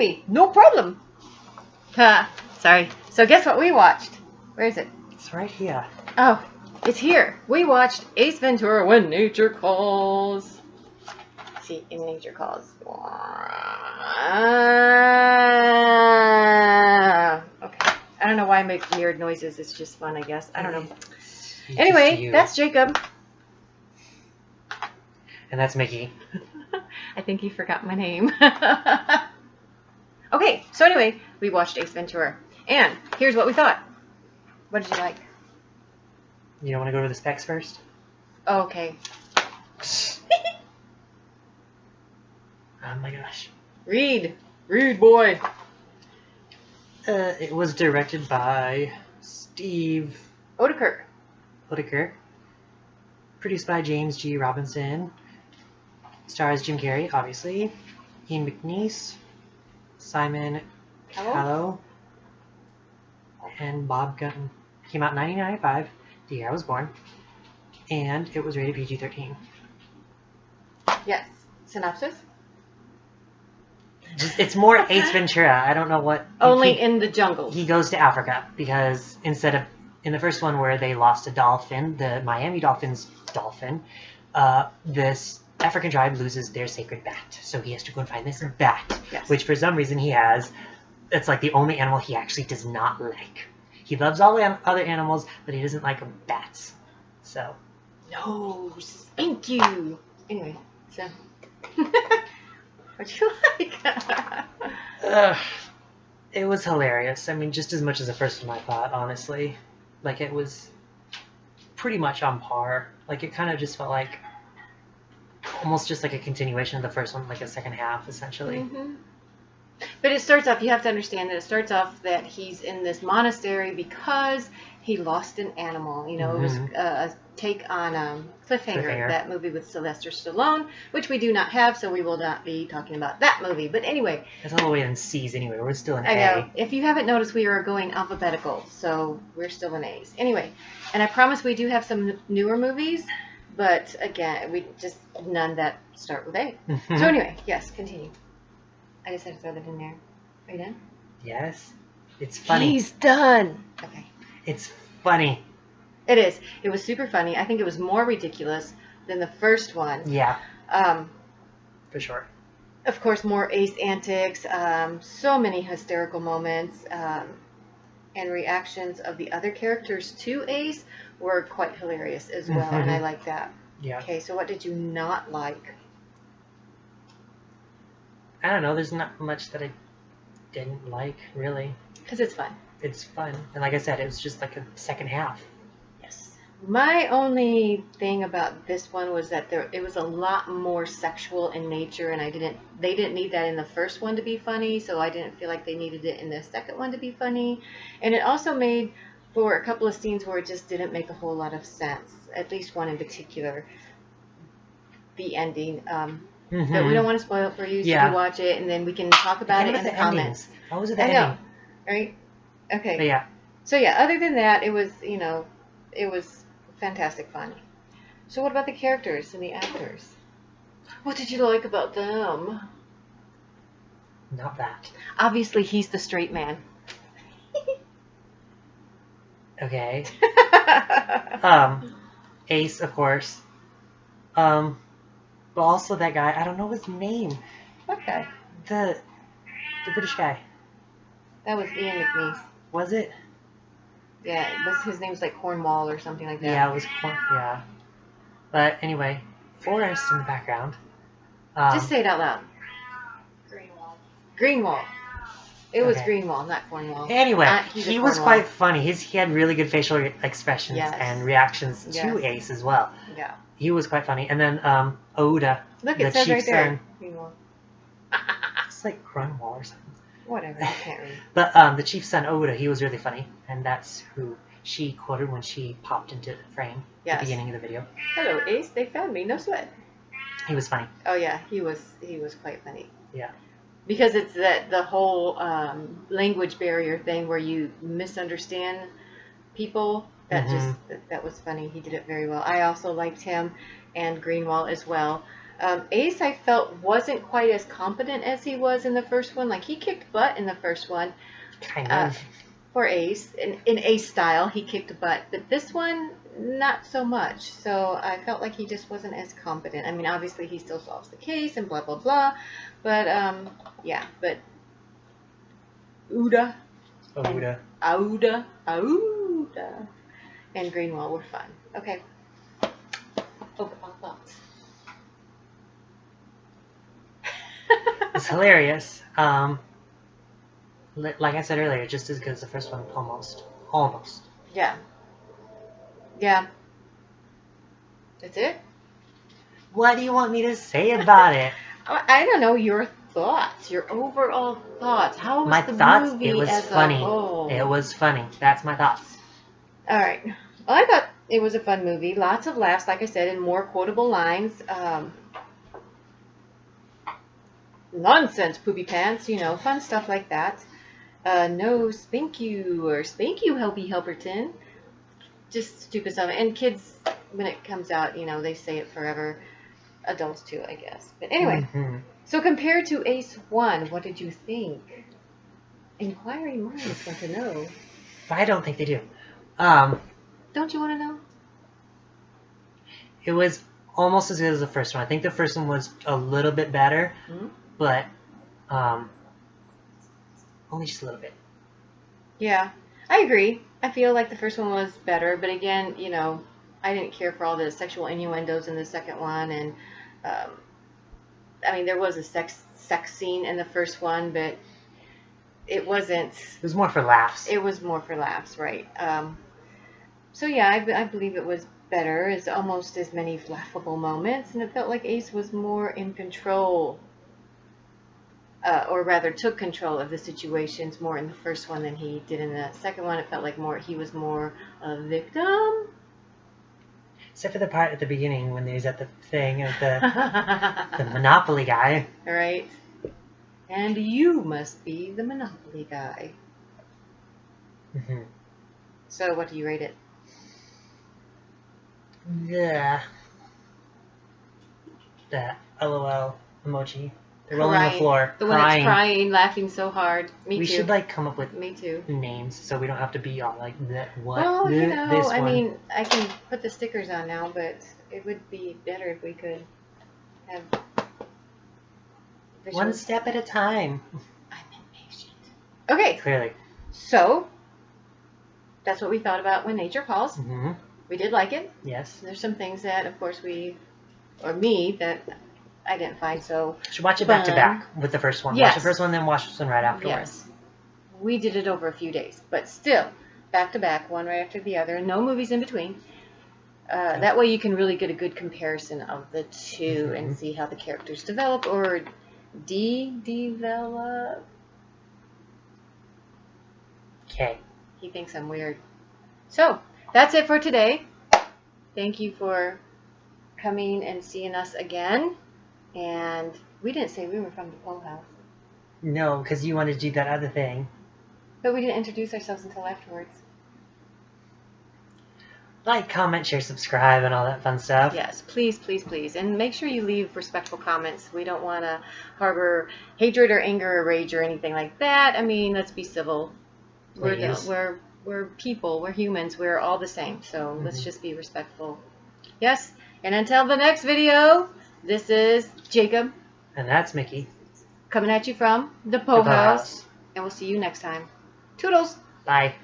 me. No problem. Sorry. So guess what we watched? Where is it? It's right here. Oh, it's here. We watched Ace Ventura: When Nature Calls. See, in Nature Calls. Okay. I don't know why I make weird noises. It's just fun, I guess. I don't know. Anyway, that's Jacob. And that's Mickey. I think he forgot my name. Okay, so anyway, we watched Ace Ventura. And here's what we thought. What did you like? You don't want to go over the specs first? Okay. Oh my gosh. Read, boy. It was directed by Steve Oedeker. Produced by James G. Robinson. Stars Jim Carrey, obviously. Ian McNeice. Simon Callow. And Bob Gunn. Came out in 1995, the year I was born. And it was rated PG-13. Yes. Synopsis? It's more Ace Ventura. I don't know what... Only in the jungle. He goes to Africa because instead of... In the first one where they lost a dolphin, the Miami Dolphins dolphin, this African tribe loses their sacred bat. So he has to go and find this bat, yes. Which for some reason he has. It's like the only animal he actually does not like. He loves all the other animals, but he doesn't like bats. So... No, thank you. Anyway, so... What'd you like? It was hilarious. I mean, just as much as the first one, I thought, honestly. Like, it was pretty much on par. Like, it kind of just felt like almost just like a continuation of the first one, like a second half, essentially. Mm-hmm. But it starts off, you have to understand that it starts off that he's in this monastery because he lost an animal. You know, It was a take on Cliffhanger, that movie with Sylvester Stallone, which we do not have, so we will not be talking about that movie. But anyway. It's all the way in C's anyway. We're still in A. I know. If you haven't noticed, we are going alphabetical, so we're still in A's. Anyway, and I promise we do have some newer movies, but again, we just none that start with A. So anyway, yes, continue. I just had to throw that in there. Are you done? Yes. It's funny. He's done. Okay. It's funny. It is. It was super funny. I think it was more ridiculous than the first one. Yeah. For sure. Of course, more Ace antics, so many hysterical moments, and reactions of the other characters to Ace were quite hilarious as well, and I like that. Yeah. Okay, so what did you not like? I don't know. There's not much that I didn't like, really. Because it's fun. It's fun. And like I said, it was just like a second half. Yes. My only thing about this one was that it was a lot more sexual in nature, and they didn't need that in the first one to be funny, so I didn't feel like they needed it in the second one to be funny. And it also made for a couple of scenes where it just didn't make a whole lot of sense. At least one in particular. The ending. But we don't want to spoil it for you, so you watch it, and then we can talk about it in the comments. What was it? The ending? Right? Okay. But yeah. So yeah, other than that, it was, it was fantastic fun. So what about the characters and the actors? What did you like about them? Not that. Obviously, he's the straight man. Okay. Ace, of course. But also that guy, I don't know his name. What guy? The British guy. That was Ian McNeice. Was it? Yeah, his name was like Cornwall or something like that. Yeah, it was yeah. But anyway, Forrest in the background. Just say it out loud. Greenwald. It was Greenwald, not Cornwall. Anyway, he was quite funny. He had really good facial expressions and reactions to Ace as well. Yeah. He was quite funny. And then Oda, look, the it says chief's right there. son. It's like Grunwall or something. Whatever, I can't read. But the chief's son, Oda, he was really funny. And that's who she quoted when she popped into the frame at the beginning of the video. Hello, Ace. They found me. No sweat. He was funny. Oh, yeah. He was quite funny. Yeah. Because it's the whole language barrier thing where you misunderstand people. That was funny. He did it very well. I also liked him and Greenwald as well. Ace, I felt, wasn't quite as competent as he was in the first one. Like, he kicked butt in the first one. Kind of. For Ace, in Ace style, he kicked butt. But this one, not so much. So I felt like he just wasn't as competent. I mean, obviously, he still solves the case and blah, blah, blah. But, yeah. But Uda. Oda. Auda, and Greenwell were fun. Okay. Overall thoughts. It's hilarious. Like I said earlier, just as good as the first one, almost. Almost. Yeah. Yeah. That's it? What do you want me to say about it? I don't know your thoughts, your overall thoughts. How was My the thoughts, movie it was as funny. a whole? It was funny. That's my thoughts. All right. Well, I thought it was a fun movie. Lots of laughs, like I said, and more quotable lines. Nonsense, poopy pants, fun stuff like that. No spank you or spank you, Helpy Helperton. Just stupid stuff. And kids, when it comes out, they say it forever. Adults too, I guess. But anyway, So compared to Ace 1, what did you think? Inquiring minds want to know. I don't think they do. Don't you want to know? It was almost as good as the first one. I think the first one was a little bit better, but only just a little bit. Yeah, I agree. I feel like the first one was better, but again, I didn't care for all the sexual innuendos in the second one, and I mean, there was a sex scene in the first one, but it wasn't. It was more for laughs. It was more for laughs, right? So yeah, I believe it was better. It's almost as many laughable moments, and it felt like Ace was more in control, or rather took control of the situations more in the first one than he did in the second one. It felt like he was more a victim. Except for the part at the beginning when he was at the thing of the Monopoly guy. Right. And you must be the Monopoly guy. Mm-hmm. So what do you rate it? Yeah. That LOL emoji. They're rolling on the floor. The one that's crying, laughing so hard. Me too. We should come up with names so we don't have to be all like that. What? Well, this one. I mean, I can put the stickers on now, but it would be better if we could have visuals. One step at a time. I'm impatient. Okay. Clearly. So that's what we thought about When Nature Calls. Mm-hmm. We did like it. Yes. There's some things that, of course, that I didn't find so You should watch it back to back with the first one. Yes. Watch the first one, then watch this one right afterwards. Yes. We did it over a few days, but still, back to back, one right after the other, no movies in between. That way you can really get a good comparison of the two and see how the characters develop or develop. Okay. He thinks I'm weird. So, that's it for today. Thank you for coming and seeing us again. And we didn't say we were from the Poe House. No, because you wanted to do that other thing. But we didn't introduce ourselves until afterwards. Like, comment, share, subscribe, and all that fun stuff. Yes, please, please, please. And make sure you leave respectful comments. We don't want to harbor hatred or anger or rage or anything like that. I mean, let's be civil. Please. We're people. We're humans. We're all the same. So let's just be respectful. Yes. And until the next video, this is Jacob. And that's Mickey. Coming at you from the Poe House. And we'll see you next time. Toodles. Bye.